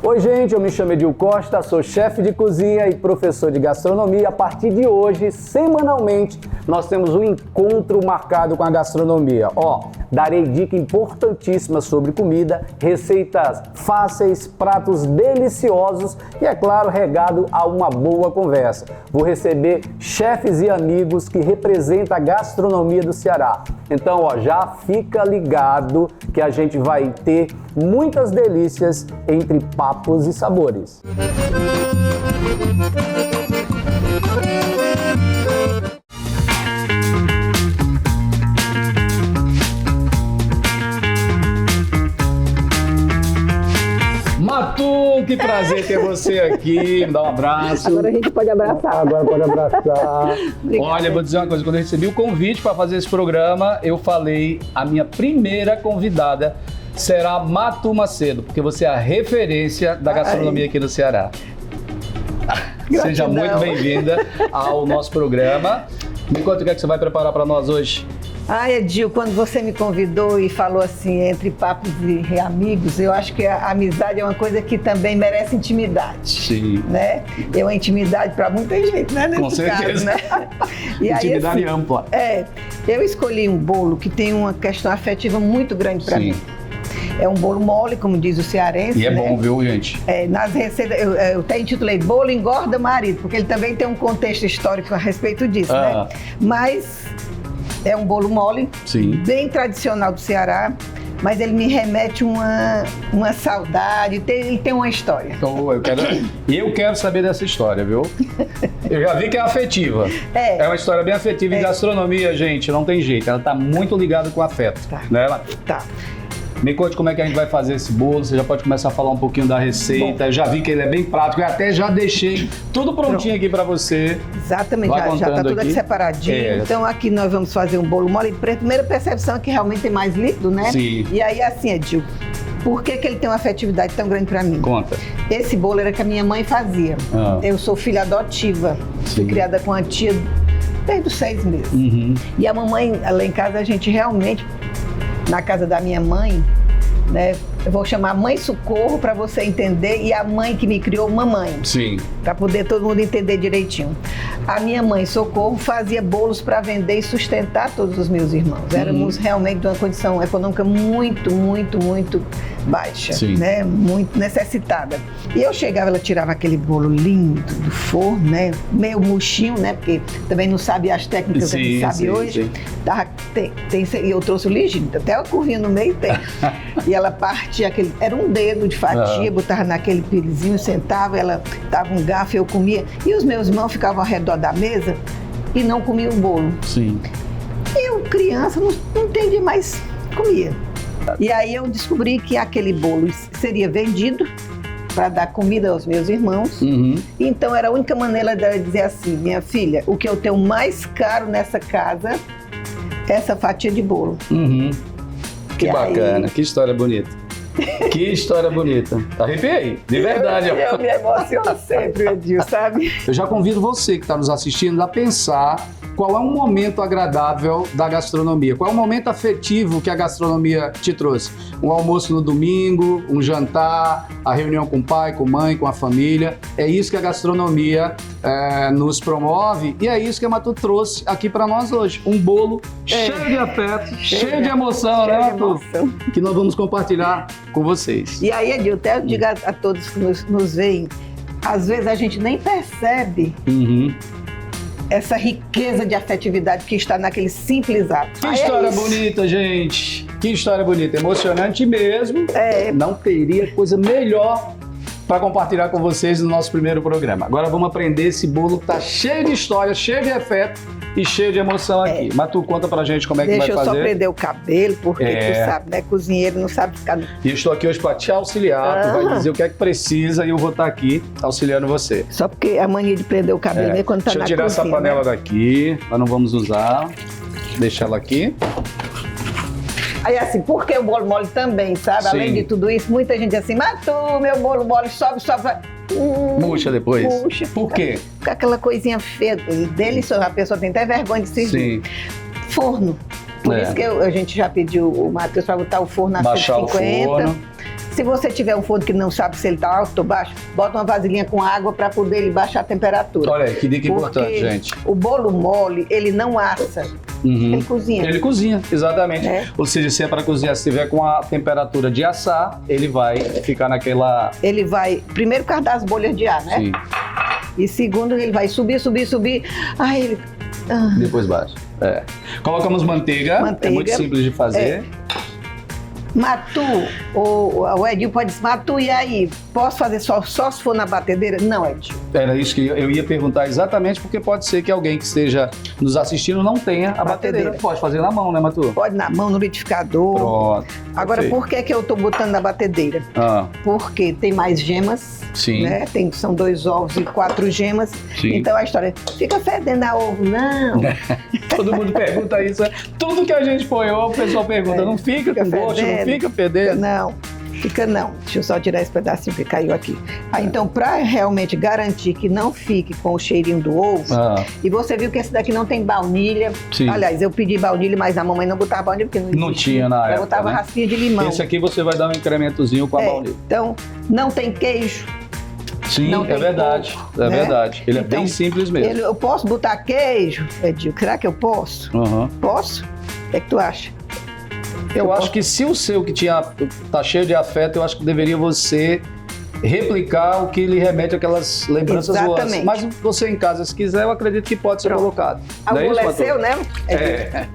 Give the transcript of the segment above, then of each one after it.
Oi, gente, eu me chamo Edil Costa, sou chefe de cozinha e professor de gastronomia. A partir de hoje, semanalmente, nós temos um encontro marcado com a gastronomia. Darei dicas importantíssimas sobre comida, receitas fáceis, pratos deliciosos e, é claro, regado a uma boa conversa. Vou receber chefes e amigos que representam a gastronomia do Ceará. Então, já fica ligado que a gente vai ter muitas delícias entre papos e sabores. Matu, que prazer ter você aqui. Me dá um abraço. Agora a gente pode abraçar. Agora pode abraçar. Obrigada. Olha, vou dizer uma coisa. Quando eu recebi o convite para fazer esse programa, eu falei, a minha primeira convidada será Matu Macedo, porque você é a referência da gastronomia aqui no Ceará. Gratidão. Seja muito bem-vinda ao nosso programa. Me conta o que é que você vai preparar para nós hoje. Edil, quando você me convidou e falou assim, entre papos e amigos, eu acho que a amizade é uma coisa que também merece intimidade. Sim. Né? É uma intimidade para muita gente, né? Com certeza. Caso, né? E intimidade aí, assim, ampla. Eu escolhi um bolo que tem uma questão afetiva muito grande para mim. É um bolo mole, como diz o cearense. E é bom, viu, gente? Nas receitas, eu até intitulei Bolo Engorda Marido, porque ele também tem um contexto histórico a respeito disso, né? Mas é um bolo mole, bem tradicional do Ceará, mas ele me remete uma saudade, ele tem uma história. Então, eu quero saber dessa história, viu? Eu já vi que é afetiva. É uma história bem afetiva. E gastronomia, gente, não tem jeito. Ela está muito ligada com afeto. Né? Tá. Me conte como é que a gente vai fazer esse bolo, você já pode começar a falar um pouquinho da receita. Bom, eu já vi que ele é bem prático, eu até já deixei tudo prontinho aqui para você. Exatamente, já está tudo aqui separadinho. Então aqui nós vamos fazer um bolo mole. Primeira percepção é que realmente tem mais líquido, né? Sim. E aí assim, Edil, por que ele tem uma afetividade tão grande para mim? Conta. Esse bolo era que a minha mãe fazia. Eu sou filha adotiva, fui criada com a tia desde os 6 meses. E a mamãe, lá em casa, a gente realmente... Na casa da minha mãe, né? Eu vou chamar Mãe Socorro para você entender, e a mãe que me criou, mamãe. Sim. Para poder todo mundo entender direitinho. A minha mãe Socorro fazia bolos para vender e sustentar todos os meus irmãos. Éramos realmente de uma condição econômica muito, muito, muito baixa, né? Muito necessitada. E eu chegava, ela tirava aquele bolo lindo do forno, né? Meio murchinho, né? Porque também não sabe as técnicas que a gente sabe hoje. E eu trouxe o ligeiro, até a curvinha no meio tem. E ela partia aquele, era um dedo de fatia, botava naquele pilizinho, sentava, ela dava um garfo, eu comia. E os meus irmãos ficavam ao redor da mesa e não comiam o bolo. Sim. E eu, criança, não entendi, mas comia. E aí eu descobri que aquele bolo seria vendido para dar comida aos meus irmãos. Então era a única maneira dela dizer assim, minha filha, o que eu tenho mais caro nessa casa é essa fatia de bolo. Que bacana, que história bonita. Que história bonita. Arrepiei, de verdade. Eu me emociono sempre, Edil, sabe? Eu já convido você que está nos assistindo a pensar qual é um momento agradável da gastronomia, qual é o momento afetivo que a gastronomia te trouxe. Um almoço no domingo, um jantar, a reunião com o pai, com a mãe, com a família. É isso que a gastronomia nos promove, e é isso que a Matu trouxe aqui para nós hoje. Um bolo cheio de afeto, cheio de emoção, né, Matu? Que nós vamos compartilhar com vocês. E aí, Edil, até eu digo a todos que nos veem, às vezes a gente nem percebe essa riqueza de afetividade que está naquele simples ato. Que história bonita, gente! Que história bonita, emocionante mesmo. Não teria coisa melhor para compartilhar com vocês no nosso primeiro programa. Agora vamos aprender esse bolo que tá cheio de história, cheio de afeto e cheio de emoção aqui. Mas tu conta pra gente como é que vai fazer. Deixa eu só prender o cabelo, porque tu sabe, né? Cozinheiro não sabe ficar... E eu estou aqui hoje para te auxiliar, tu vai dizer o que é que precisa e eu vou estar aqui auxiliando você. Só porque a mania de prender o cabelo mesmo quando tá na cozinha. Deixa eu tirar essa panela daqui, nós não vamos usar. Deixa ela aqui. Aí assim, porque o bolo mole também, sabe? Além de tudo isso, muita gente diz assim, Matu, meu bolo mole sobe. Murcha depois. Murcha. Por quê? Fica aquela coisinha feia, deliciosa, a pessoa tem até vergonha de servir. Forno. Por isso que a gente já pediu o Matheus para botar o forno a 150. Se você tiver um forno que não sabe se ele está alto ou baixo, bota uma vasilhinha com água para poder ele baixar a temperatura. Olha aí, que dica Porque importante, gente. o bolo mole, ele não assa, ele cozinha. Ele cozinha, exatamente. É. Ou seja, se é para cozinhar, se tiver com a temperatura de assar, ele vai ficar naquela... Ele vai, primeiro, por causa das bolhas de ar, né? Sim, E segundo, ele vai subir. Aí ele... depois baixa. É. Colocamos manteiga, é Manteiga. muito simples de fazer. Matu, o Edinho pode dizer, Matu, e aí? Posso fazer só se for na batedeira? Não, Edinho. Era isso que eu ia perguntar exatamente, porque pode ser que alguém que esteja nos assistindo não tenha a batedeira. Pode fazer na mão, né, Matu? Pode na mão, no liquidificador. Pronto. Agora, Perfeito. por que eu tô botando na batedeira? Ah, Porque tem mais gemas, sim. né? São 2 ovos e 4 gemas. Sim. Então a história, fica fedendo a ovo, não. Todo mundo pergunta isso. Tudo que a gente põe ovo, o pessoal pergunta. Não fica com gosto, não fica fedendo? Não, fica não. Deixa eu só tirar esse pedacinho que caiu aqui. Então, para realmente garantir que não fique com o cheirinho do ovo, e você viu que esse daqui não tem baunilha. Sim. Aliás, eu pedi baunilha, mas a mamãe não botava baunilha porque Não tinha na época, Eu botava né? raspinha de limão. Esse aqui você vai dar um incrementozinho com a baunilha. Então, não tem queijo. Sim, não é tem verdade. coco, É né? verdade. Ele Então, é bem simples mesmo. Eu posso botar queijo, Edinho? Será que eu posso? Uhum. Posso? O que é que tu acha? Eu acho que se o seu que tá cheio de afeto, eu acho que deveria você replicar o que lhe remete àquelas lembranças boas. Exatamente. Mas você em casa, se quiser, eu acredito que pode ser colocado. O Não é bolo isso, é Matu? seu, né? É.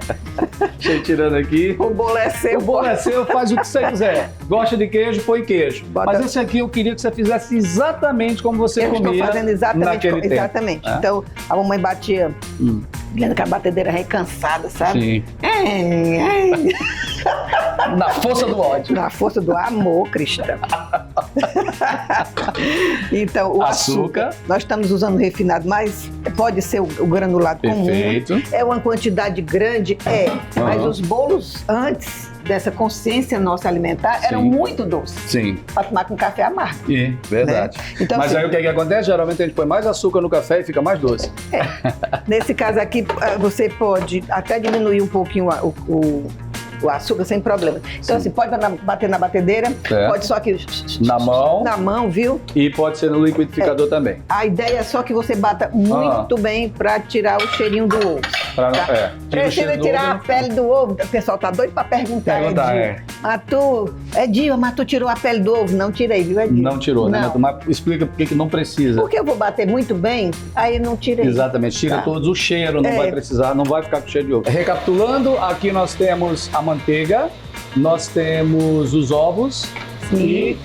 Deixa eu tirando aqui. O bolo é seu. O bolo é seu, faz o que você quiser. Gosta de queijo, põe queijo. Bota- Mas esse aqui eu queria que você fizesse exatamente como você Eu comia estou fazendo exatamente. naquele tempo. Exatamente. É? Então, a mamãe batia, vendo que a batedeira é cansada, sabe? Sim. Na força do ódio. Na força do amor, cristã. Então, o açúcar. Nós estamos usando refinado, mas pode ser o granulado Perfeito. comum. É uma quantidade grande? É. Mas Aham. os bolos, antes dessa consciência nossa alimentar, eram Sim. muito doces. Sim. Para tomar com café amargo. Verdade. Né? Então, Mas assim, aí o que acontece? Geralmente a gente põe mais açúcar no café e fica mais doce. Nesse caso aqui, você pode até diminuir um pouquinho o açúcar sem problema. Então, assim, pode bater na batedeira, pode só que... Na mão. Na mão, viu? E pode ser no liquidificador também. A ideia é só que você bata muito bem para tirar o cheirinho do ovo. Tira o Precisa cheiro do tirar a ovo. pele do ovo. O pessoal tá doido para perguntar, Edinho. Mas tu tirou a pele do ovo? Não tirei, viu, Edinho? Não tirou, né? Não. Mas explica por que não precisa. Porque eu vou bater muito bem, aí não tirei. Exatamente, tira Tá. todos o cheiro, não vai precisar, não vai ficar com cheiro de ovo. Recapitulando, aqui nós temos a manteiga, nós temos os ovos e...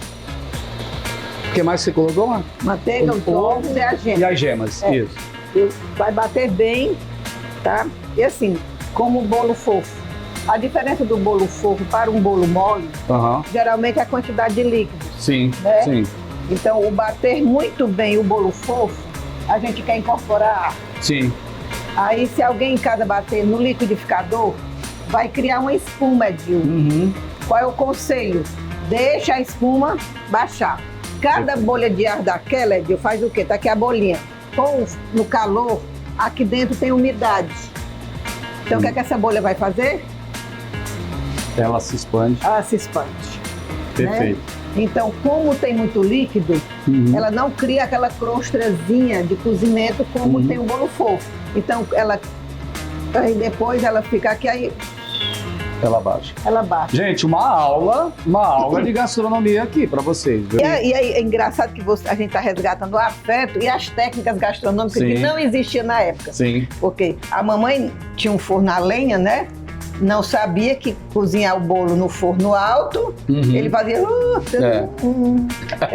O que mais você colocou, mano? Manteiga, os ovos e a gema. E as gemas, isso. Vai bater bem, tá? E assim, como o bolo fofo. A diferença do bolo fofo para um bolo mole, geralmente é a quantidade de líquido. Sim, né? sim. Então, o bater muito bem o bolo fofo, a gente quer incorporar ar. Sim. Aí, se alguém em casa bater no liquidificador, vai criar uma espuma, Edil. Qual é o conselho? Deixa a espuma baixar. Cada bolha de ar daquela, Edil, faz o quê? Tá aqui a bolinha. No calor, aqui dentro tem umidade. Então, o que é que essa bolha vai fazer? Ela se expande. Ela se expande. Perfeito. Né? Então, como tem muito líquido, ela não cria aquela crostazinha de cozimento como tem o bolo fofo. Então, aí depois ela fica aqui, aí Ela baixa. ela baixa. Gente, uma aula de gastronomia aqui pra vocês. Viu? E aí é engraçado que a gente está resgatando o afeto e as técnicas gastronômicas que não existiam na época. Sim. Porque a mamãe tinha um forno a lenha, né? Não sabia que cozinhar o bolo no forno alto, ele fazia...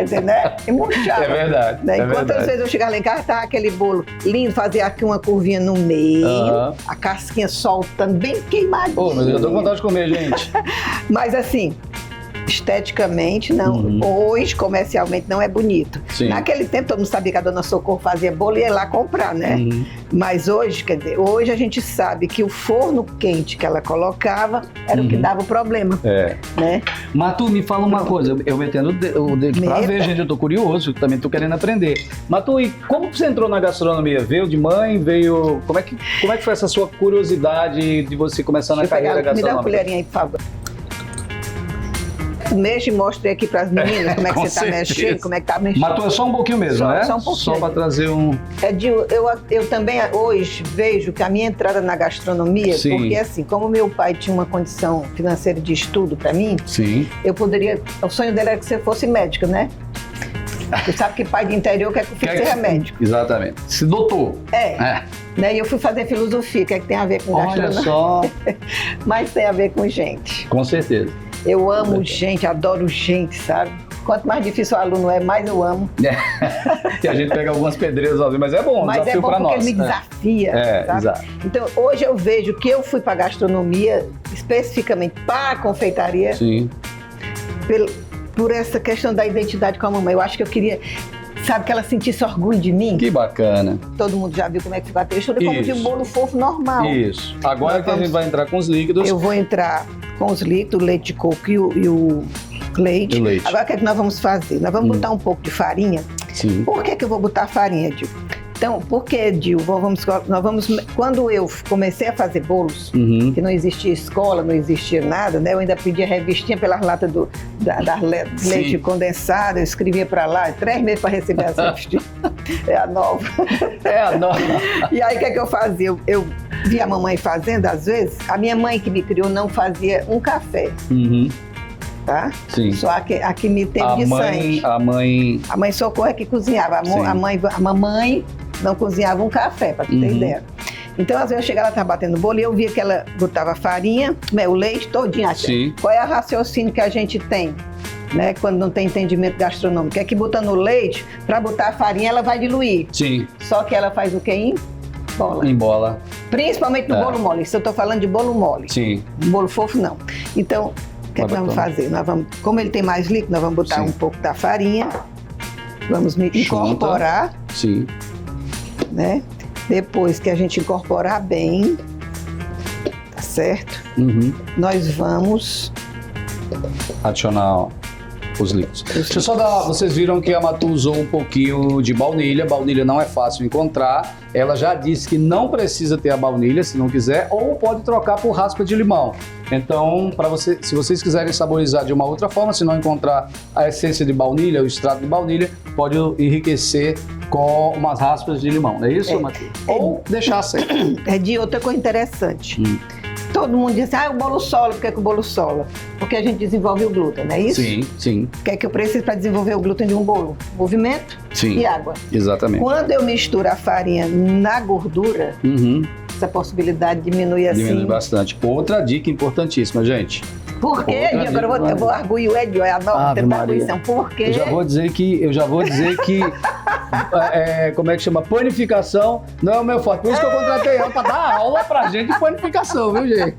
entendeu? E murchava. É verdade. Né? É Quantas verdade. vezes eu chegava lá em casa, tava aquele bolo lindo, fazia aqui uma curvinha no meio, a casquinha soltando, bem queimadinha. Ô, meu Deus, eu tô com vontade de comer, gente. Mas assim, esteticamente, não. Hoje, comercialmente, não é bonito. Sim. Naquele tempo, todo mundo sabia que a dona Socorro fazia bolo e ia lá comprar, né? Mas hoje, quer dizer, hoje a gente sabe que o forno quente que ela colocava era o que dava o problema. Né? Matu, me fala uma coisa, eu metendo o dedo pra ver, gente, eu tô curioso, também tô querendo aprender. Matu, e como você entrou na gastronomia? Veio de mãe, veio... Como é que foi essa sua curiosidade de você começar na carreira Me dá uma gastronômica? colherinha aí, por favor. Mexe e mostre aqui para as meninas como é que você está mexendo, como é que está mexendo. Matou é só um pouquinho mesmo, né? Só um pouquinho. Só para trazer um... Edil, eu também hoje vejo que a minha entrada na gastronomia, Sim. porque assim, como meu pai tinha uma condição financeira de estudo para mim, Sim. eu poderia... O sonho dele era que você fosse médica, né? Você sabe que pai de interior quer que o filho seja médico. Exatamente. Se doutor. Né? E eu fui fazer filosofia, que é que tem a ver com gastronomia. Olha só. Mas tem a ver com gente. Com certeza. Eu amo gente, adoro gente, sabe? Quanto mais difícil o aluno é, mais eu amo. E a gente pega algumas pedreiras, mas é bom, mas desafio para nós. Mas é bom porque ele me desafia, sabe? Exato. Então, hoje eu vejo que eu fui para gastronomia, especificamente para a confeitaria, Sim. por essa questão da identidade com a mamãe. Eu acho que eu queria, sabe, que ela sentisse orgulho de mim. Que bacana. Todo mundo já viu como é que ficou a textura, como de um bolo fofo normal. Isso. Agora que a gente vai entrar com os líquidos. Eu vou entrar com os líquidos, o leite de coco e o leite. Agora o que é que nós vamos fazer? Nós vamos botar um pouco de farinha. Sim. Por que eu vou botar farinha, Dil? Então, porque, Dil, quando eu comecei a fazer bolos, que não existia escola, não existia nada, né? Eu ainda pedia revistinha pelas latas da leite condensado, eu escrevia para lá, 3 meses para receber as revistinhas. É a nova. É a nova. E aí, o que é que eu fazia? Eu via a mamãe fazendo, às vezes. A minha mãe que me criou não fazia um café. Tá? Sim. Só a que me teve de sangue. A mãe Socorro é que cozinhava. A mamãe não cozinhava um café, para tu ter ideia. Então, às vezes eu chegava, ela estava batendo bolo e eu via que ela botava farinha, o leite todinho. Sim. Qual é o raciocínio que a gente tem, né, quando não tem entendimento gastronômico? É que botando o leite, para botar a farinha, ela vai diluir. Sim. Só que ela faz o quê? Em bola. Em bola. Principalmente no bolo mole. Isso eu estou falando de bolo mole. Sim. Bolo fofo, não. Então, o que é que nós vamos fazer? Como ele tem mais líquido, nós vamos botar um pouco da farinha. Vamos incorporar. Sim. Né? Depois que a gente incorporar bem, tá certo? Nós vamos adicionar os líquidos. Deixa eu só dar, vocês viram que a Matu usou um pouquinho de baunilha. Baunilha não é fácil encontrar. Ela já disse que não precisa ter a baunilha se não quiser, ou pode trocar por raspa de limão. Então, se vocês quiserem saborizar de uma outra forma, se não encontrar a essência de baunilha, o extrato de baunilha, pode enriquecer com umas raspas de limão, não é isso, Matu? Ou deixar sem. De outra coisa interessante. Todo mundo diz, o bolo sola, por que o bolo sola? Porque a gente desenvolve o glúten, não é isso? Sim, sim. O que é que eu preciso para desenvolver o glúten de um bolo? Movimento e água. Exatamente. Quando eu misturo a farinha na gordura, essa possibilidade diminui assim. Diminui bastante. Outra dica importantíssima, gente. Por quê? Agora eu vou arguir o Edio, é a nova arguição. Por quê? Eu já vou dizer que como é que chama? Panificação não é o meu forte. Por isso que eu contratei ela para dar aula pra gente de panificação, viu, gente?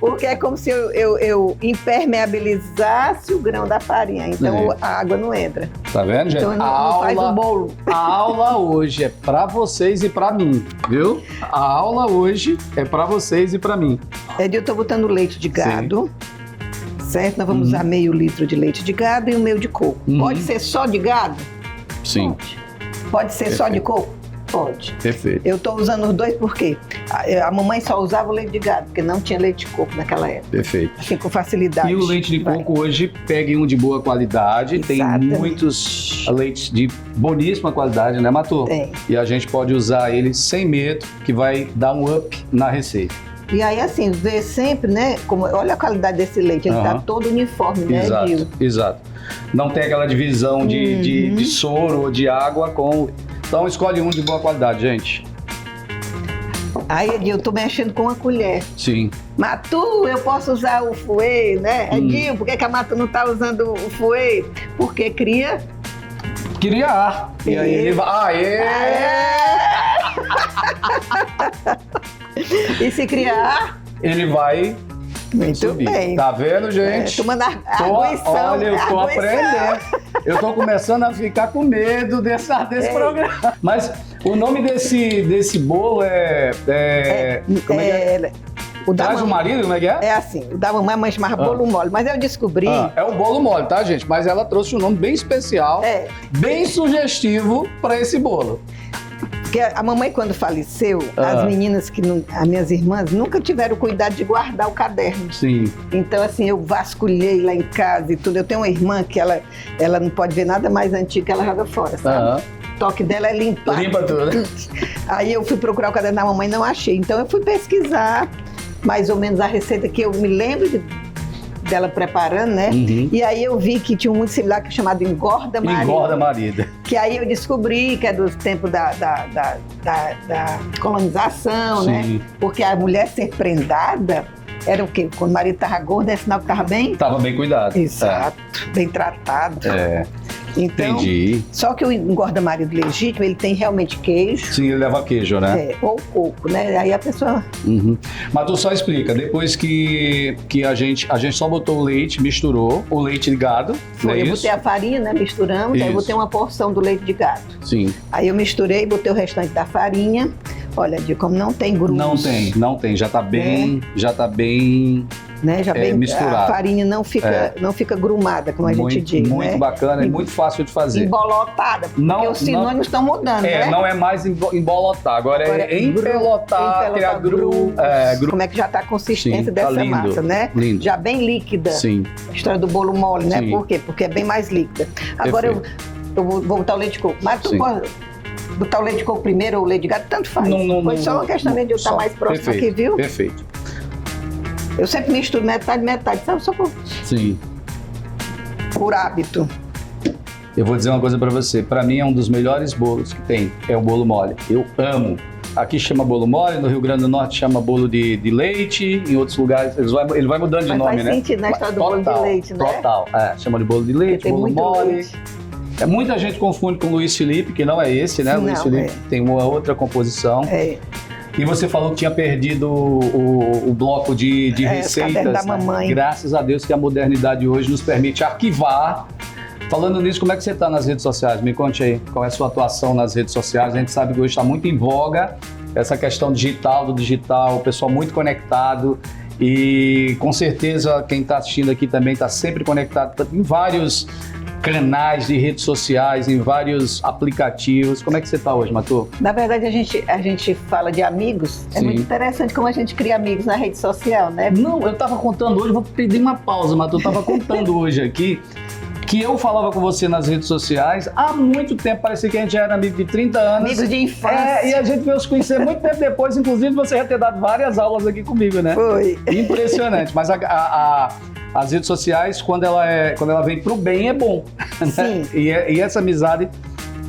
Porque é como se eu impermeabilizasse o grão da farinha. Então a água não entra. Tá vendo, gente? Então não faz o bolo. A aula hoje é pra vocês e pra mim, viu? A aula hoje é pra vocês e pra mim. Eu tô botando leite de gado. Certo? Nós vamos usar meio litro de leite de gado e um meio de coco. Pode ser só de gado? Sim. Pode ser só de coco? Pode. Perfeito. Eu estou usando os dois porque a mamãe só usava o leite de gado, porque não tinha leite de coco naquela época. Perfeito. Assim, com facilidade. E o leite de coco hoje, pegue um de boa qualidade. Exatamente. Tem muitos leites de boníssima qualidade, né, Matu? Tem. E a gente pode usar ele sem medo, que vai dar um up na receita. E aí, assim, ver sempre, né? Olha a qualidade desse leite, ele tá todo uniforme, né, Gil? Exato. Não tem aquela divisão de soro ou de água com... Então, escolhe um de boa qualidade, gente. Aí, Edil, eu tô mexendo com uma colher. Sim. Matu, eu posso usar o fouet, né? Edil, por que a Matu não tá usando o fouet? Porque cria ar. E aí ele vai... E se criar, ele vai subir. Bem. Tá vendo, gente? Tomando arguição. Olha, eu tô aprendendo. Eu tô começando a ficar com medo desse programa. Mas o nome desse bolo como é que é? O da Traz o marido, como é que é? É assim, o da mamãe chamava bolo mole, mas eu descobri... É o bolo mole, tá, gente? Mas ela trouxe um nome bem especial, bem sugestivo para esse bolo. Porque a mamãe, quando faleceu, as meninas as minhas irmãs, nunca tiveram cuidado de guardar o caderno. Sim. Então, assim, eu vasculhei lá em casa e tudo. Eu tenho uma irmã que ela não pode ver nada mais antigo que ela joga fora, sabe? O toque dela é limpar. Limpa tudo. Aí eu fui procurar o caderno da mamãe e não achei. Então eu fui pesquisar mais ou menos a receita que eu me lembro dela preparando, né? E aí eu vi que tinha um muito similar que é chamado engorda marida. Engorda marida. Que aí eu descobri que é do tempo da colonização, Sim. né? Porque a mulher ser prendada era o quê? Quando o marido estava gordo, é sinal que estava bem? Tava bem cuidado. Exato, bem tratado. Então, entendi. Só que o engorda marido legítimo, ele tem realmente queijo. Sim, ele leva queijo, né? Ou coco, né? Aí a pessoa... Mas tu só explica, depois que a gente só botou o leite, misturou o leite de gado, não é eu isso? botei a farinha, né? Misturamos, aí eu botei uma porção do leite de gado. Sim. Aí eu misturei, botei o restante da farinha. Olha, de como não tem grumos. Não tem. Já tá bem, né? Já bem misturado. A farinha não fica grumada, como a gente diz, muito né? Bacana, é muito fácil de fazer. Embolotada, porque os sinônimos estão mudando, né? Não é mais embolotar, agora é empelotar, criar grumo. Como é que já está a consistência Sim, dessa tá lindo, massa, né? Lindo. Já bem líquida. Sim. A história do bolo mole, né? Sim. Por quê? Porque é bem mais líquida. Agora eu vou botar o leite de coco. Mas tu pode botar o leite de coco primeiro ou o leite de gato, tanto faz. Foi só uma questão de eu estar mais próximo aqui, viu? Perfeito. Eu sempre misturo metade, sabe? Só por hábito. Eu vou dizer uma coisa pra você. Pra mim é um dos melhores bolos que tem. É o bolo mole. Eu amo. Aqui chama bolo mole, no Rio Grande do Norte chama bolo de leite, em outros lugares ele vai mudando de nome, né? Faz sentido na história do bolo de leite, né? Total. Chama de bolo de leite, bolo mole. Leite. Muita gente confunde com Luiz Felipe, que não é esse, né? Luiz Felipe tem uma outra composição. E você falou que tinha perdido o bloco de receitas. Da mamãe. Graças a Deus que a modernidade hoje nos permite arquivar. Falando nisso, como é que você está nas redes sociais? Me conte aí, qual é a sua atuação nas redes sociais? A gente sabe que hoje está muito em voga essa questão digital, o pessoal muito conectado. E com certeza quem está assistindo aqui também está sempre conectado em vários canais de redes sociais, em vários aplicativos. Como é que você está hoje, Matu? Na verdade, a gente fala de amigos. É muito interessante como a gente cria amigos na rede social, né? Não, eu estava contando hoje, vou pedir uma pausa, Matu. Eu estava contando hoje aqui que eu falava com você nas redes sociais há muito tempo, parecia que a gente já era amigo de 30 anos. Amigos de infância. E a gente veio se conhecer muito tempo depois, inclusive você já ter dado várias aulas aqui comigo, né? Foi. Impressionante, mas as redes sociais, quando ela vem pro bem, é bom. Né? E essa amizade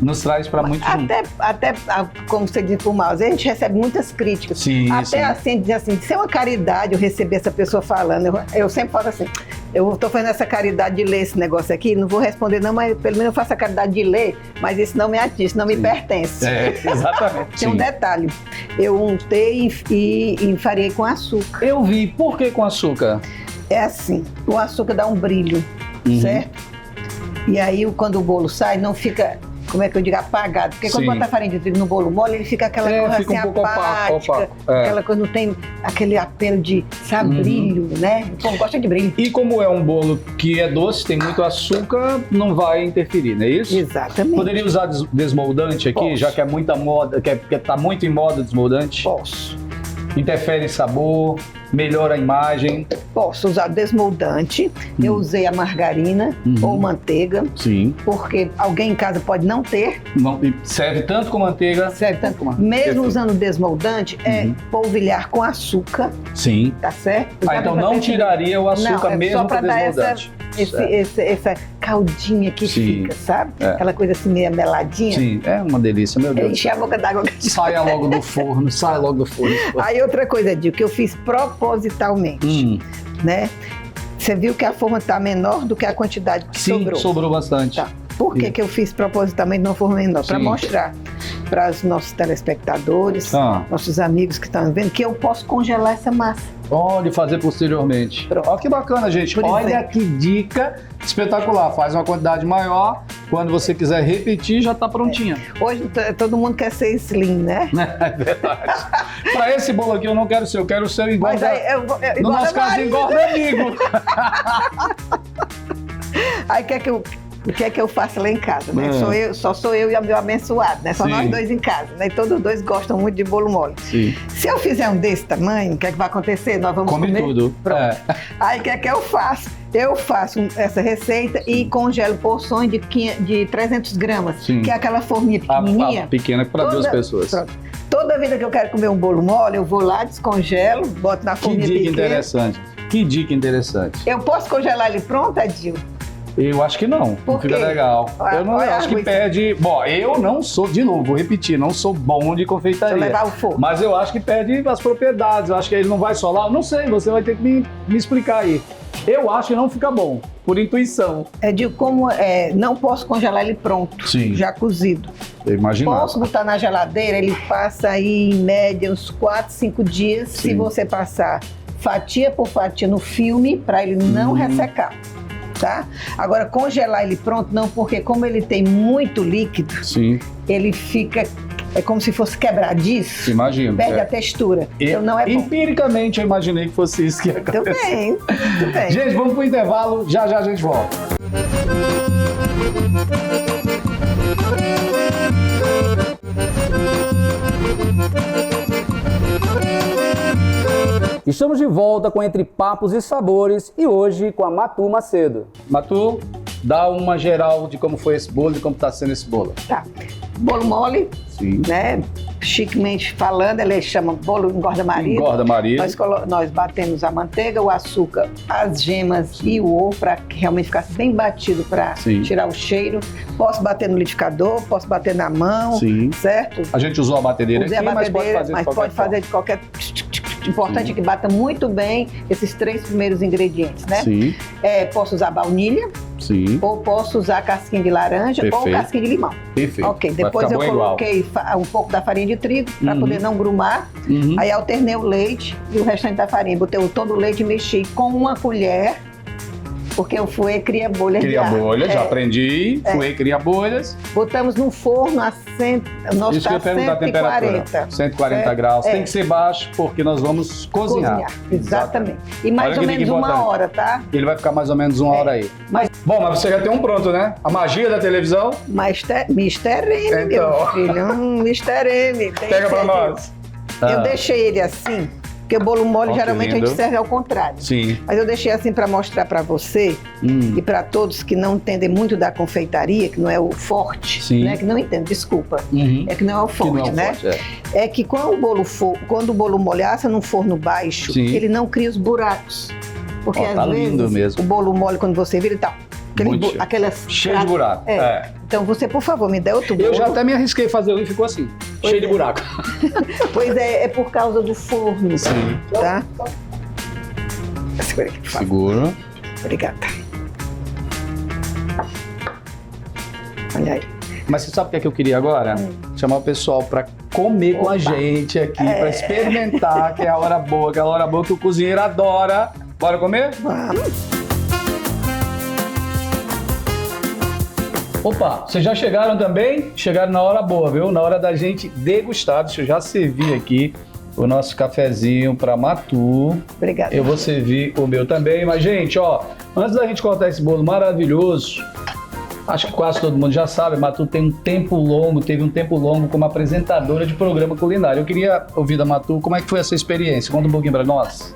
nos traz para muito até como você disse por mal, a gente recebe muitas críticas. Assim, dizer assim, se é uma caridade eu receber essa pessoa falando, eu sempre falo assim, eu estou fazendo essa caridade de ler esse negócio aqui, não vou responder não, mas pelo menos eu faço a caridade de ler, mas isso não me atinge, isso não me pertence. Exatamente. Tem um detalhe, eu untei e farei com açúcar. Eu vi, por que com açúcar? É assim, o açúcar dá um brilho, certo? E aí quando o bolo sai, não fica... Como é que eu digo? Apagado. Porque quando bota a farinha de trigo no bolo mole, ele fica aquela coisa assim, apática. Aquela coisa, não tem aquele apelo de, sabe, brilho, né? O povo gosta de brilho. E como é um bolo que é doce, tem muito açúcar, não vai interferir, não é isso? Exatamente. Poderia usar desmoldante aqui, Posso. já que é muita moda, que tá muito em moda desmoldante? Posso. Interfere em sabor, melhora a imagem. Posso usar desmoldante. Eu usei a margarina ou manteiga. Sim. Porque alguém em casa pode não ter. Não, serve tanto com manteiga. Serve tanto com manteiga. Mesmo usando desmoldante, é polvilhar com açúcar. Sim. Tá certo? Então não tiraria o açúcar mesmo com desmoldante. Essa caldinha que fica, sabe? Aquela coisa assim meio meladinha. Sim, é uma delícia, meu Deus. Encher a boca d'água. Saia logo do forno, sai logo do forno. Aí outra coisa, Dil, que eu fiz propositalmente, né? Você viu que a forma está menor do que a quantidade que sobrou. Sim, sobrou bastante. Tá. Por que eu fiz propositalmente numa forma menor? Para mostrar para os nossos telespectadores, nossos amigos que estão vendo, que eu posso congelar essa massa. Pode fazer posteriormente. Olha que bacana, gente. Olha que dica espetacular. Faz uma quantidade maior. Quando você quiser repetir, já está prontinha. Hoje todo mundo quer ser slim, né? É verdade. Para esse bolo aqui eu não quero o seu, eu quero o seu engorda. Mas aí, no nosso caso, engorda amigo. Aí quer que eu o que é que eu faço lá em casa, né? Só sou eu e o meu abençoado, né? Só Sim. nós dois em casa, né? E todos dois gostam muito de bolo mole. Sim. Se eu fizer um desse tamanho, o que é que vai acontecer? Nós vamos Come comer? tudo. Pronto. Aí o que é que eu faço? Eu faço essa receita e congelo porções de 300 gramas, Sim. que é aquela forminha pequenininha. A pequena para 2 pessoas. Pronto. Toda vida que eu quero comer um bolo mole, eu vou lá, descongelo, boto na Que forminha dica pequena. interessante. Que dica interessante. Eu posso congelar ele pronto, Adil? Eu acho que não. Por Não fica quê? legal. Eu não Olha, acho que Luiz. perde. Bom, eu não sou, de novo, vou repetir, não sou bom de Se eu confeitaria. levar o forno. Mas eu acho que perde as propriedades. Eu acho que ele não vai solar. Não sei, você vai ter que me explicar aí. Eu acho que não fica bom, por intuição. Adil, não posso congelar ele pronto, Sim. já cozido. Eu imagino. Posso botar na geladeira, ele passa aí em média uns 4, 5 dias, se Sim. você passar fatia por fatia no filme, para ele não ressecar, tá? Agora, congelar ele pronto, não, porque como ele tem muito líquido, Sim, ele fica, é como se fosse quebradiço, imagino. perde a textura, então não é bom. Empiricamente, eu imaginei que fosse isso que ia Tudo acontecer. bem, tudo bem. Gente, vamos pro intervalo. Já já a gente volta. Estamos de volta com Entre Papos e Sabores e hoje com a Matu Macedo. Matu, dá uma geral de como foi esse bolo e como está sendo esse bolo. Tá. Bolo mole, Sim. né? Chiquemente falando, ele chama bolo engorda marido. Engorda marido. Nós batemos a manteiga, o açúcar, as gemas e o ovo para que realmente ficasse bem batido para Sim. tirar o cheiro. Posso bater no liquidificador, posso bater na mão, Sim. certo? A gente usou a batedeira Usei aqui, a batedeira, mas pode fazer de qualquer forma. de qualquer. O importante é que bata muito bem esses 3 primeiros ingredientes, né? Sim, Posso usar baunilha, sim. ou posso usar casquinha de laranja, ou Perfeito. casquinha de limão. Perfeito. Ok, Vai depois ficar eu bom igual. coloquei um pouco da farinha de trigo para Uhum. poder não grumar. Uhum. Aí alternei o leite e o restante da farinha. Botei todo o leite e mexi com uma colher, porque o fouet cria bolhas de Cria ar. bolhas, já aprendi. Fui cria bolhas. Botamos no forno a 100, o nosso Isso que eu está ia perguntar a temperatura. 140. 140 graus. Tem que ser baixo porque nós vamos cozinhar. Exatamente. E mais Olha ou que menos importante. 1 hora, tá? Ele vai ficar mais ou menos 1 hora aí. Mas Bom, mas você já tem um pronto, né? A magia da televisão. Mr. M, Então. meu filho. Mr. M. tem Pega pra que ser nós. Eu Ah, deixei ele assim, porque o bolo mole Ó, que geralmente a lindo. gente serve ao contrário. Sim. Mas eu deixei assim para mostrar para você e para todos que não entendem muito da confeitaria, que não é o forte, Sim. né? Que não entendem, desculpa. Uhum. É que não é o Que forte, não é o né? forte, é. É que quando o bolo mole assa num forno baixo, Sim. ele não cria os buracos. Porque Ó, às tá vezes lindo mesmo. o bolo mole, quando você vira, ele tá Muito aquelas cheio de buraco. É. Então você, por favor, me dê outro bolo. Eu já até me arrisquei a fazer um e ficou assim, Pois cheio de é. buraco. Pois é por causa do forno, Sim. tá? Segura aqui, por favor. Seguro. Obrigada. Olha aí. Mas você sabe o que é que eu queria agora? Chamar o pessoal para comer com a Opa. gente aqui, para experimentar, que é a hora boa, aquela hora boa que o cozinheiro adora. Bora comer? Vamos. Opa, vocês já chegaram também? Chegaram na hora boa, viu? Na hora da gente degustar. Deixa eu já servir aqui o nosso cafezinho para Matu. Obrigada. Eu vou servir o meu também. Mas, gente, ó, antes da gente cortar esse bolo maravilhoso, acho que quase todo mundo já sabe, Matu teve um tempo longo como apresentadora de programa culinário. Eu queria ouvir da Matu, como é que foi essa experiência? Conta um pouquinho para nós.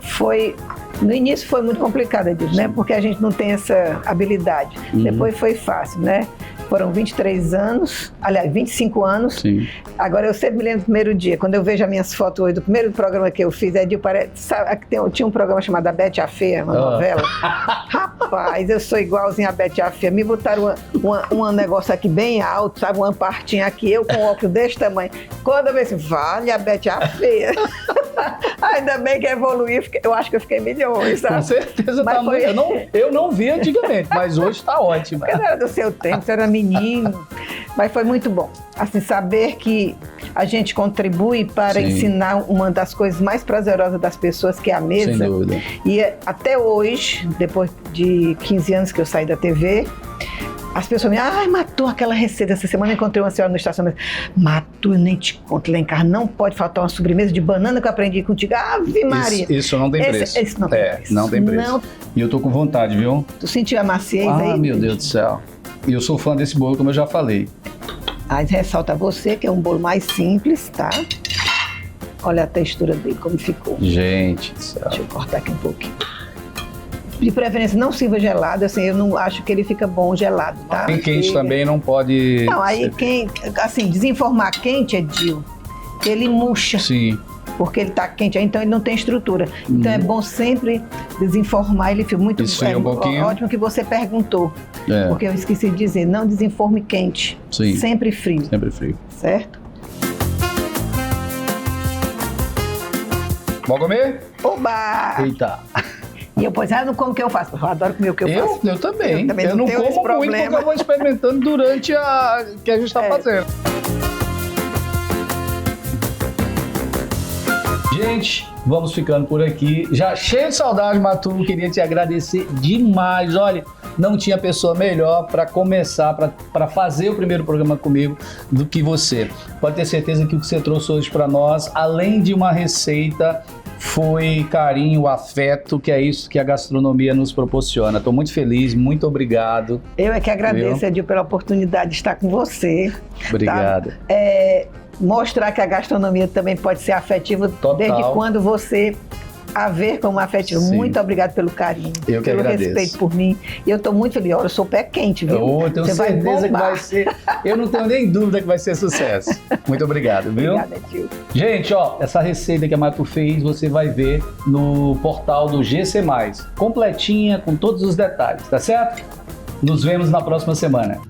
No início foi muito complicado, Edilson, né? Porque a gente não tem essa habilidade. Depois foi fácil, né? Foram 23 anos, aliás, 25 anos. Sim. Agora, eu sempre me lembro do primeiro dia. Quando eu vejo as minhas fotos hoje, do primeiro programa que eu fiz, tinha um programa chamado A Bete a Feia, uma novela. Rapaz, eu sou igualzinha a Bete a Feia. Me botaram um negócio aqui bem alto, sabe? Uma partinha aqui, eu com óculos desse tamanho. Quando eu vejo assim, vale a Bete a Feia. Ainda bem que evoluí, eu acho que eu fiquei milhões, sabe? Com certeza Mas tá muito. foi- Eu não vi antigamente, mas hoje tá ótimo. Porque não era do seu tempo, você era menino. Mas foi muito bom. Assim, saber que a gente contribui para Sim. ensinar uma das coisas mais prazerosas das pessoas, que é a mesa. Sem dúvida. E até hoje, depois de 15 anos que eu saí da TV, as pessoas me dizem, Matu, aquela receita. Essa semana eu encontrei uma senhora no estacionamento. Matu, eu nem te conto, lá em casa não pode faltar uma sobremesa de banana que eu aprendi contigo. Ave Maria. Isso não tem preço. Esse não tem preço. Não tem preço. Não. E eu tô com vontade, viu? Tu sentiu a maciez aí? Meu Deus do céu. E eu sou fã desse bolo, como eu já falei. Aí ressalta você, que é um bolo mais simples, tá? Olha a textura dele, como ficou. Gente do céu. Deixa eu cortar aqui um pouquinho. De preferência, não sirva gelado, assim, eu não acho que ele fica bom gelado, tá? Bem quente também não pode... Não, aí assim, desenformar quente, Edil, ele murcha. Sim. Porque ele tá quente, então ele não tem estrutura. Então é bom sempre desenformar, ele fica muito... Esfria um pouquinho. Ótimo que você perguntou, porque eu esqueci de dizer, não desenforme quente, Sim. sempre frio. Sempre frio. Certo? Vamos comer? Oba! Eita. E eu, pois, não como o que eu faço. Eu adoro comer o que eu faço. Eu também. Eu não tenho esse como muito problema. porque eu vou experimentando durante a que a gente está fazendo. Gente, vamos ficando por aqui. Já cheio de saudade, Matu. Queria te agradecer demais. Olha, não tinha pessoa melhor para começar, para fazer o primeiro programa comigo do que você. Pode ter certeza que o que você trouxe hoje para nós, além de uma receita, foi carinho, afeto, que é isso que a gastronomia nos proporciona. Estou muito feliz, muito obrigado. Eu é que agradeço, Edil, pela oportunidade de estar com você. Obrigado. Tá? Mostrar que a gastronomia também pode ser afetiva. Total. Desde quando você a ver como afetivo. Sim. Muito obrigado pelo carinho, eu que pelo agradeço. respeito por mim. E eu estou muito feliz. Olha, eu sou pé quente, viu? Eu tenho certeza que vai ser. Eu não tenho nem dúvida que vai ser sucesso. Muito obrigado, viu? Obrigada, tio. Gente, ó, essa receita que a Matu fez, você vai ver no portal do GC+, completinha, com todos os detalhes, tá certo? Nos vemos na próxima semana.